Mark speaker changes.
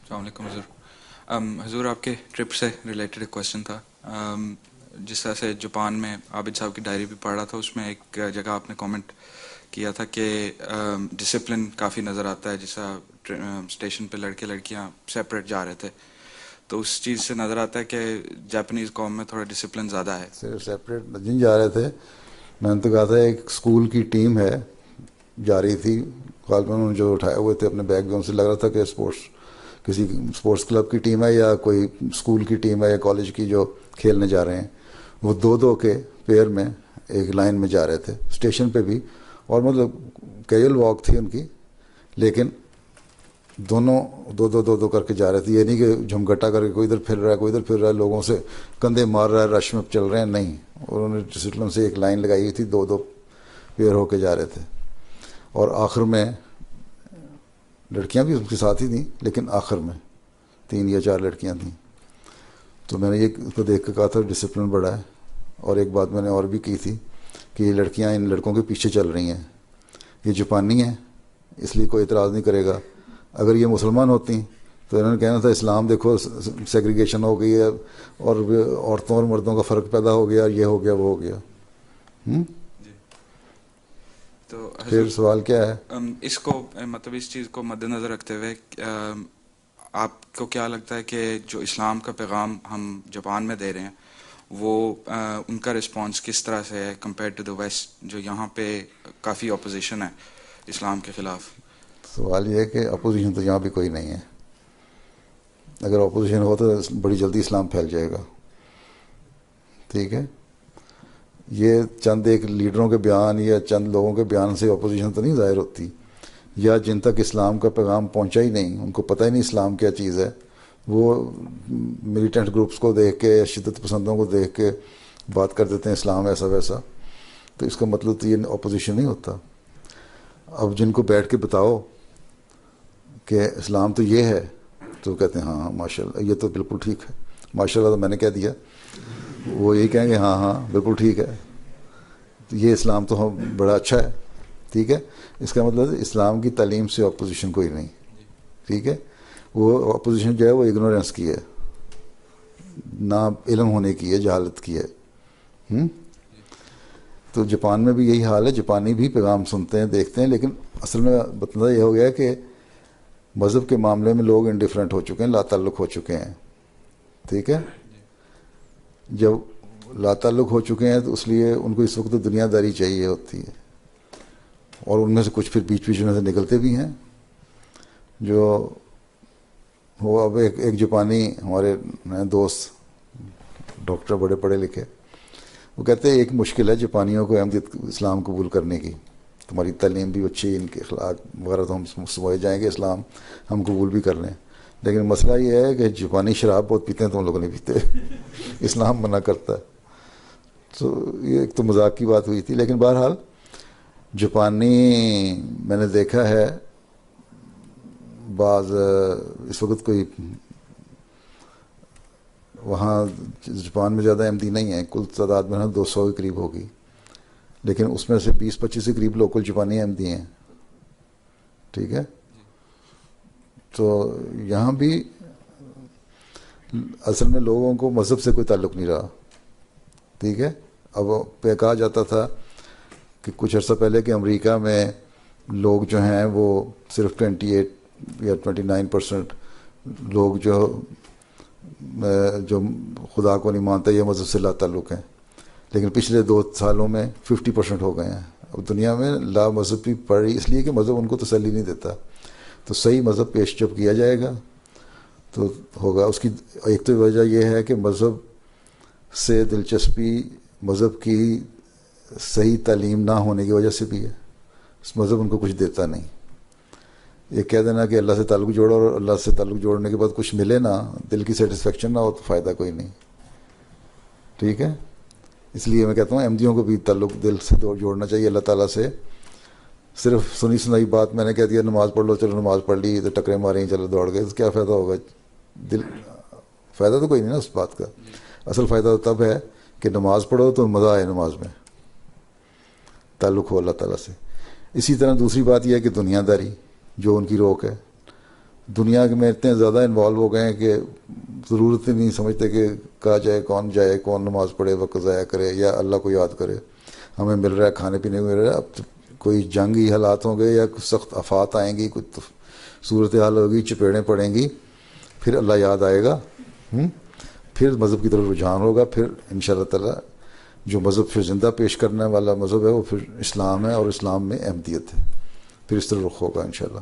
Speaker 1: السلام علیکم حضور. حضور آپ کے ٹرپ سے ریلیٹڈ ایک کویشچن تھا. جس طرح سے جاپان میں عابد صاحب کی ڈائری بھی پڑھ رہا تھا، اس میں ایک جگہ آپ نے کامنٹ کیا تھا کہ ڈسپلن کافی نظر آتا ہے، جیسا اسٹیشن پہ لڑکے لڑکیاں سیپریٹ جا رہے تھے، تو اس چیز سے نظر آتا ہے کہ جاپانیز قوم میں تھوڑا ڈسپلن زیادہ ہے.
Speaker 2: صرف سیپریٹ نہیں جا رہے تھے. میں نے تو کہا تھا ایک اسکول کی ٹیم ہے جا رہی تھی، غالباً انہوں نے جو اٹھائے ہوئے تھے اپنے بیگ میں، ان سے لگ رہا تھا کہ کسی اسپورٹس کلب کی ٹیم ہے یا کوئی اسکول کی ٹیم ہے یا کالج کی جو کھیلنے جا رہے ہیں. وہ دو دو کے پیئر میں ایک لائن میں جا رہے تھے اسٹیشن پہ بھی، اور مطلب کیجول واک تھی ان کی، لیکن دونوں دو دو دو دو کر کے جا رہے تھے. یہ نہیں کہ جھمگٹا کر کے کوئی ادھر پھر رہا ہے کوئی ادھر پھر رہا ہے، لوگوں سے کندھے مار رہا ہے، رش میں چل رہے ہیں، نہیں. اور انہوں نے ڈسپلن سے ایک لائن لگائی ہوئی تھی، دو دو پیئر ہو کے جا رہے تھے. اور آخر میں لڑکیاں بھی ان کے ساتھ ہی تھیں، لیکن آخر میں 3 یا 4 لڑکیاں تھیں. تو میں نے یہ اس کو دیکھ کے کہا تھا ڈسپلن بڑا ہے. اور ایک بات میں نے اور بھی کی تھی کہ یہ لڑکیاں ان لڑکوں کے پیچھے چل رہی ہیں، یہ جاپانی ہیں اس لیے کوئی اعتراض نہیں کرے گا. اگر یہ مسلمان ہوتی تو انہوں نے کہنا تھا اسلام دیکھو سیگریگیشن ہو گئی ہے اور عورتوں اور مردوں کا فرق پیدا ہو گیا، یہ ہو گیا وہ ہو گیا.
Speaker 1: تو
Speaker 2: پھر سوال کیا ہے؟
Speaker 1: اس کو مطلب اس چیز کو مد نظر رکھتے ہوئے آپ کو کیا لگتا ہے کہ جو اسلام کا پیغام ہم جاپان میں دے رہے ہیں وہ ان کا رسپانس کس طرح سے ہے کمپیئر ٹو دا ویسٹ، جو یہاں پہ کافی اپوزیشن ہے اسلام کے خلاف؟
Speaker 2: سوال یہ ہے کہ اپوزیشن تو یہاں بھی کوئی نہیں ہے. اگر اپوزیشن ہو تو بڑی جلدی اسلام پھیل جائے گا. ٹھیک ہے، یہ چند ایک لیڈروں کے بیان یا چند لوگوں کے بیان سے اپوزیشن تو نہیں ظاہر ہوتی. یا جن تک اسلام کا پیغام پہنچا ہی نہیں، ان کو پتہ ہی نہیں اسلام کیا چیز ہے، وہ ملیٹنٹ گروپس کو دیکھ کے یا شدت پسندوں کو دیکھ کے بات کر دیتے ہیں اسلام ایسا ویسا. تو اس کا مطلب تو یہ اپوزیشن نہیں ہوتا. اب جن کو بیٹھ کے بتاؤ کہ اسلام تو یہ ہے تو کہتے ہیں ہاں ماشاء اللہ یہ تو بالکل ٹھیک ہے، ماشاء اللہ تو میں نے کہہ دیا. وہ یہی کہیں گے ہاں ہاں بالکل ٹھیک ہے، یہ اسلام تو بڑا اچھا ہے. ٹھیک ہے، اس کا مطلب اسلام کی تعلیم سے اپوزیشن کوئی نہیں. ٹھیک ہے، وہ اپوزیشن جو ہے وہ اگنورینس کی ہے، نہ علم ہونے کی ہے، جہالت کی ہے. تو جاپان میں بھی یہی حال ہے. جاپانی بھی پیغام سنتے ہیں دیکھتے ہیں، لیکن اصل میں مطلب یہ ہو گیا کہ مذہب کے معاملے میں لوگ انڈیفرنٹ ہو چکے ہیں، لا تعلق ہو چکے ہیں. ٹھیک ہے، جب لا تعلق ہو چکے ہیں تو اس لیے ان کو اس وقت دنیا داری چاہیے ہوتی ہے. اور ان میں سے کچھ پھر بیچ میں سے نکلتے بھی ہیں جو وہ. اب ایک جاپانی ہمارے دوست ڈاکٹر بڑے پڑھے لکھے، وہ کہتے ہیں ایک مشکل ہے جاپانیوں کو احمدیت اسلام قبول کرنے کی. تمہاری تعلیم بھی اچھی، ان کے اخلاق وغیرہ تو ہم سمجھ جائیں گے، اسلام ہم قبول بھی کر لیں. لیکن مسئلہ یہ ہے کہ جاپانی شراب بہت پیتے ہیں، تو ہم لوگ نہیں پیتے. اسلام منع کرتا ہے. تو یہ ایک تو مذاق کی بات ہوئی تھی. لیکن بہرحال جاپانی میں نے دیکھا ہے بعض اس وقت کوئی وہاں جاپان میں زیادہ احمدی نہیں ہے، کل تعداد میں 200 کے قریب ہوگی، لیکن اس میں سے 20-25 کے قریب لوکل جاپانی احمدی ہیں. ٹھیک ہے، تو یہاں بھی اصل میں لوگوں کو مذہب سے کوئی تعلق نہیں رہا. ٹھیک ہے، اب پہ کہا جاتا تھا کہ کچھ عرصہ پہلے کہ امریکہ میں لوگ جو ہیں وہ صرف 28 یا 29% لوگ جو خدا کو نہیں مانتے یہ مذہب سے لا تعلق ہیں، لیکن پچھلے 2 سالوں میں 50% ہو گئے ہیں. اب دنیا میں لا مذہب بھی پڑھ رہی، اس لیے کہ مذہب ان کو تسلی نہیں دیتا. تو صحیح مذہب پیش جب کیا جائے گا تو ہوگا. اس کی ایک تو وجہ یہ ہے کہ مذہب سے دلچسپی مذہب کی صحیح تعلیم نہ ہونے کی وجہ سے بھی ہے. اس مذہب ان کو کچھ دیتا نہیں. یہ کہہ دینا کہ اللہ سے تعلق جوڑو، اور اللہ سے تعلق جوڑنے کے بعد کچھ ملے نہ، دل کی سیٹسفیکشن نہ ہو، تو فائدہ کوئی نہیں. ٹھیک ہے، اس لیے میں کہتا ہوں احمدیوں کو بھی تعلق دل سے جوڑنا چاہیے اللہ تعالیٰ سے. صرف سنی سنائی بات میں نے کہہ دیا نماز پڑھ لو، چلو نماز پڑھ لی، تو ٹکرے ماریں چلو دوڑ گئے، تو کیا فائدہ ہوگا؟ فائدہ تو کوئی نہیں نا اس بات کا. اصل فائدہ تو تب ہے کہ نماز پڑھو تو مزہ آئے، نماز میں تعلق ہو اللہ تعالیٰ سے. اسی طرح دوسری بات یہ ہے کہ دنیا داری جو ان کی روک ہے، دنیا میں اتنے زیادہ انوالو ہو گئے ہیں کہ ضرورت ہی نہیں سمجھتے کہ کہا جائے کون نماز پڑھے وقت ضائع کرے یا اللہ کو یاد کرے. ہمیں مل رہا ہے کھانے پینے کو مل رہا ہے. اب کوئی جنگی حالات ہوں گے یا کچھ سخت آفات آئیں گی, کچھ صورت حال ہوگی, چپیڑیں پڑیں گی, پھر اللہ یاد آئے گا, پھر مذہب کی طرف رجحان ہوگا. پھر انشاءاللہ تعالیٰ جو مذہب پھر زندہ پیش کرنے والا مذہب ہے وہ پھر اسلام ہے, اور اسلام میں احمدیت ہے. پھر اس طرح رخ ہوگا انشاءاللہ.